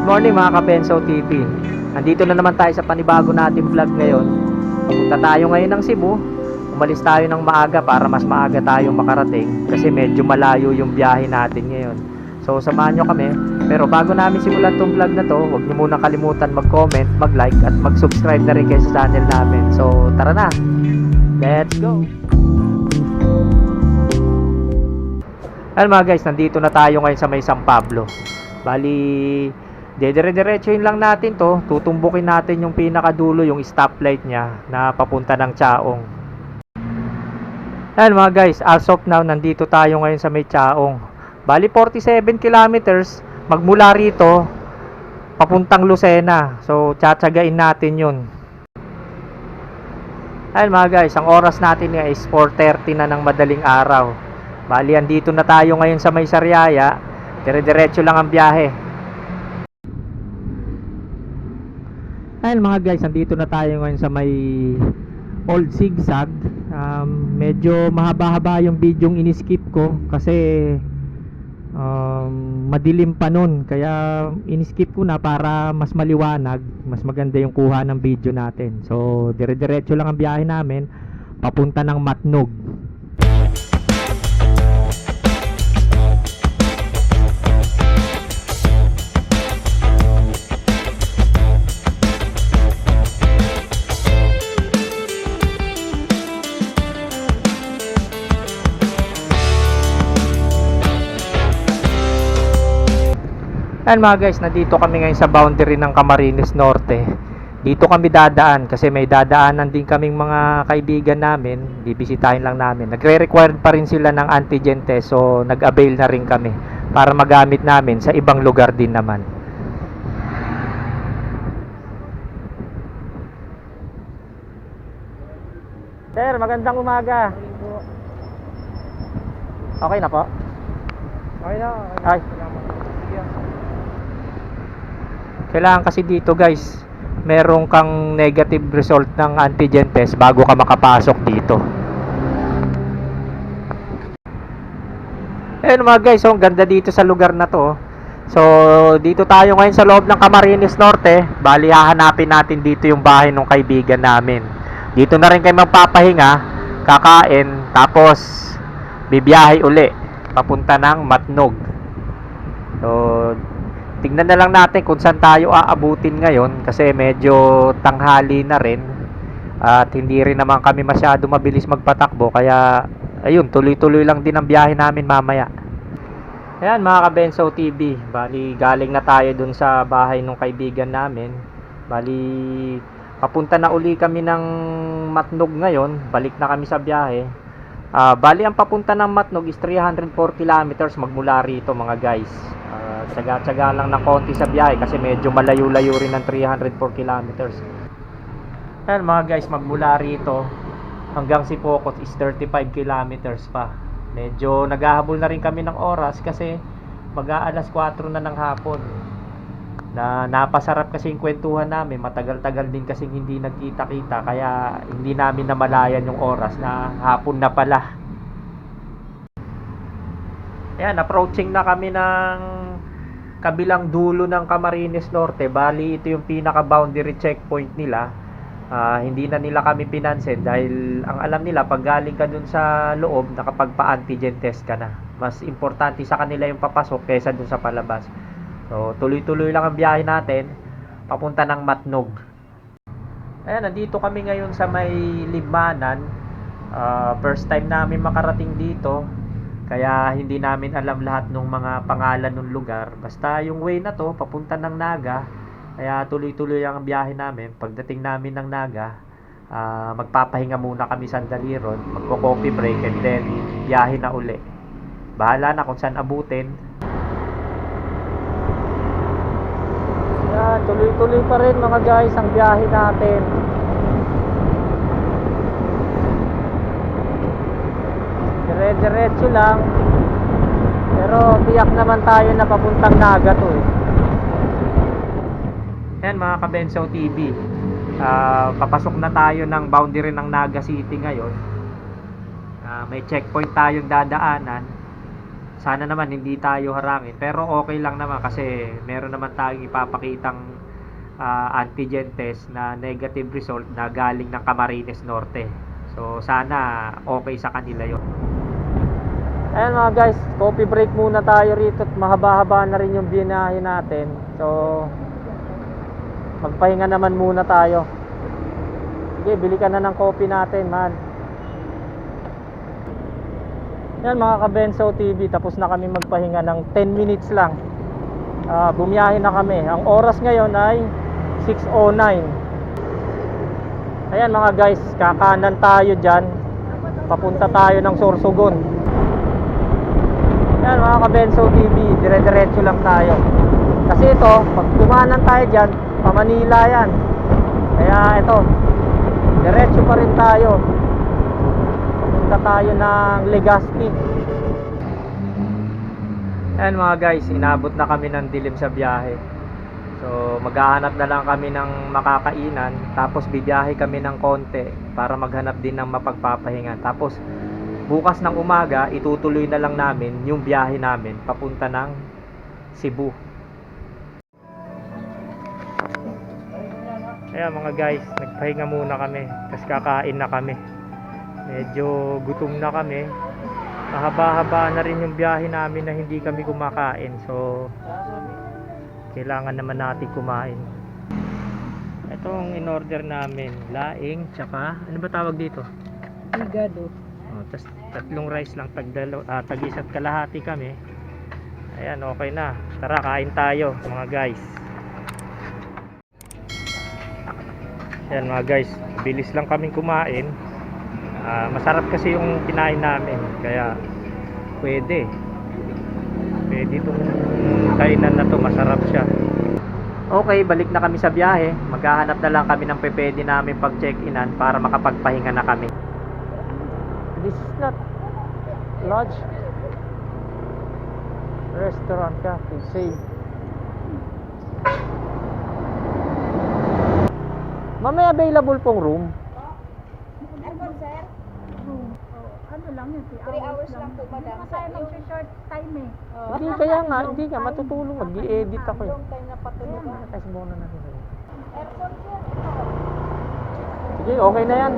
morning mga Kabenso TV. Nandito na naman tayo sa panibago nating vlog ngayon. Papunta tayo ngayon ng Cebu. Umalis tayo ng maaga para mas maaga tayong makarating kasi medyo malayo yung biyahe natin ngayon. So samahan nyo kami. Pero bago namin simulan tong vlog na to, huwag nyo muna kalimutan mag-comment, mag-like at mag-subscribe na rin kayo sa channel namin. So tara na, let's go! Ayan mga guys, nandito na tayo ngayon sa may San Pablo. Bali, dire-diretsuhin lang natin to. Tutumbukin natin yung pinakadulo, yung stoplight niya na papunta ng Chaong. Ayan mga guys, as of now, nandito tayo ngayon sa may Chaong. Bali, 47 kilometers magmula rito papuntang Lucena. So, tsatsagain natin yun. Ayan mga guys, ang oras natin nga is 4:30 na ng madaling araw. Bali, andito na tayo ngayon sa may Sariaya. Dire-diretso lang ang biyahe. Ayun mga guys, andito na tayo ngayon sa may Old Zigzag. Medyo mahaba-haba yung video yung in-skip ko kasi madilim pa nun. Kaya in-skip ko na para mas maliwanag, mas maganda yung kuha ng video natin. So, dire-diretso lang ang biyahe namin papunta ng Matnog. Ayan mga guys, nandito kami ngayon sa boundary ng Camarines Norte. Dito kami dadaan kasi may dadaanan din kaming mga kaibigan namin. Bibisitahin lang namin. Nagre-required pa rin sila ng antigen test, so nag-avail na rin kami para magamit namin sa ibang lugar din naman. Sir, magandang umaga. Okay na po? Okay na. Ay. Kailangan kasi dito guys, merong kang negative result ng antigen test bago ka makapasok dito. Ayun mga guys, ang ganda dito sa lugar na to. So, dito tayo ngayon sa loob ng Camarines Norte. Bali, hahanapin natin dito yung bahay ng kaibigan namin. Dito na rin kayo magpapahinga, kakain, tapos bibiyahe uli papunta ng Matnog. So, tignan na lang natin kung saan tayo aabutin ngayon kasi medyo tanghali na rin at hindi rin naman kami masyado mabilis magpatakbo, kaya ayun, tuloy-tuloy lang din ang biyahe namin mamaya. Ayan mga Kabenso TV, bali galing na tayo dun sa bahay ng kaibigan namin. Bali papunta na uli kami ng Matnog ngayon, balik na kami sa biyahe. Bali ang papunta ng Matnog is 304 kilometers magmula rito mga guys. Tsaga-tsaga lang ng konti sa biyahe kasi medyo malayo-layo rin ng 304 kilometers. Ayan mga guys, magmula rito hanggang Sipocot is 35 kilometers pa. Medyo naghahabol na rin kami ng oras kasi mag-aalas 4 na ng hapon. Napasarap kasi yung kwentuhan namin, matagal-tagal din kasi hindi nagkita-kita kaya hindi namin namalayan yung oras na hapon na pala. Ayan, approaching na kami ng kabilang dulo ng Camarines Norte. Bali, ito yung pinaka-boundary checkpoint nila. Hindi na nila kami pinansin dahil ang alam nila, pag galing ka dun sa loob, nakapagpa-antigen test ka na. Mas importante sa kanila yung papasok kaysa dun sa palabas. So, tuloy-tuloy lang ang biyahe natin papunta ng Matnog. Ayan, nandito kami ngayon sa may Libmanan. First time namin makarating dito. Kaya hindi namin alam lahat ng mga pangalan ng lugar. Basta yung way na to, papunta ng Naga. Kaya tuloy-tuloy ang biyahe namin. Pagdating namin ng Naga, magpapahinga muna kami sandali ron. Magko-coffee break and then biyahe na uli. Bahala na kung saan abutin. Yan, tuloy-tuloy pa rin mga guys ang biyahe natin. Dire-diretso lang. Pero tiyak naman tayo na papuntang Naga to eh. Yan mga Kabenso TV, papasok na tayo ng boundary ng Naga City ngayon. May checkpoint tayong dadaanan. sana naman hindi tayo harangin. Pero okay lang naman kasi meron naman tayong ipapakitang antigen test na negative result na galing ng Camarines Norte. So sana okay sa kanila yon. Ayan mga guys, coffee break muna tayo rito at mahaba-haba na rin yung binahe natin. So magpahinga naman muna tayo. Sige, bili ka na ng coffee natin, man. Yan mga ka-Benso TV, tapos na kami magpahinga ng 10 minutes lang. Bumiyahe na kami. Ang oras ngayon ay 6:09. Ayan mga guys, kakanan tayo dyan. Papunta tayo ng Sorsogon. Ayan mga ka-Benso TV, dire-diretso lang tayo. Kasi ito, pag kumanan tayo dyan, pa Manila yan. Kaya ito, diretso pa rin tayo. Papunta tayo ng Legazpi. Ayan mga guys, inabot na kami ng dilim sa biyahe. So maghahanap na lang kami ng makakainan. Tapos bibiyahe kami ng konti para maghanap din ng mapagpapahinga. Tapos bukas ng umaga, itutuloy na lang namin yung biyahe namin papunta ng Cebu. Ayan mga guys, nagpahinga muna kami. Tapos kakain na kami. Medyo gutom na kami. Mahaba-haba na rin yung biyahe namin na hindi kami kumakain. So kailangan naman natin kumain. Itong in-order namin, laing, tsaka ano ba tawag dito? Higado. Tapos tatlong rice lang, tag-isa't kalahati kami. Ayan, okay na. Tara, kain tayo mga guys. Ayan mga guys, bilis lang kaming kumain. Masarap kasi yung kinain namin, kaya pwede itong kainan na to, masarap siya. Okay, balik na kami sa biyahe. Maghahanap na lang kami ng pwede namin pag check-inan para makapagpahinga na kami. This is not lodge, restaurant, cafe, save. May available pong room. Ano sir? Ano lang yun? 3 hours lang po madam. Hindi tayo mag-short time eh. Hindi, kaya nga, hindi nga matutulong. Mag-i-edit ako eh. Yung time na patulog. Kasi muna natin. Aircon sir. Sige, okay na yan.